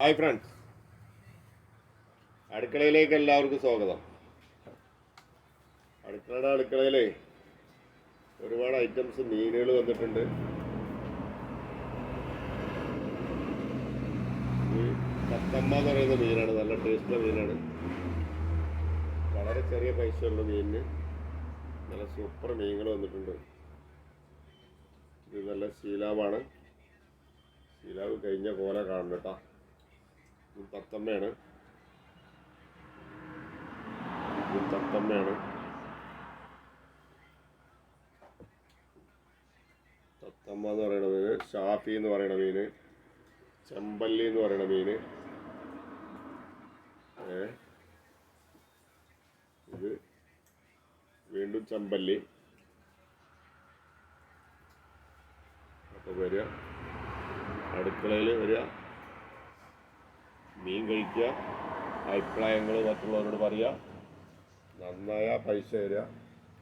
Hi friends, അടുക്കളയിലേക്ക് എല്ലാവർക്കും സ്വാഗതം. അടുക്കളയിലെ ഒരുപാട് ഐറ്റംസ് മീനുകൾ വന്നിട്ടുണ്ട്. ഈ കത്തമ്മ എന്ന് പറയുന്ന മീനാണ്, നല്ല ടേസ്റ്റുള്ള മീനാണ്. വളരെ ചെറിയ പൈസയുള്ള മീനിന് നല്ല സൂപ്പർ മീനുകൾ വന്നിട്ടുണ്ട്. ഇത് നല്ല ശീലാവാണ്. ശീലാവ് കഴിഞ്ഞ പോലെ കാണണം കേട്ടോ. തത്തമ്മയാണ്. തത്തമ്മ എന്ന് പറയുന്ന മീന്, ഷാഫി എന്ന് പറയുന്ന മീന്, ചെമ്പല്ലി എന്ന് പറയുന്ന മീന്, ഇത് വീണ്ടും ചെമ്പല്ലി. അപ്പോൾ വരിക, അടുക്കളയിൽ വരിക, മീൻ കഴിക്കുക, അഭിപ്രായങ്ങൾ മറ്റുള്ളവരോട് പറയുക, നന്നായ പൈസ തരിക.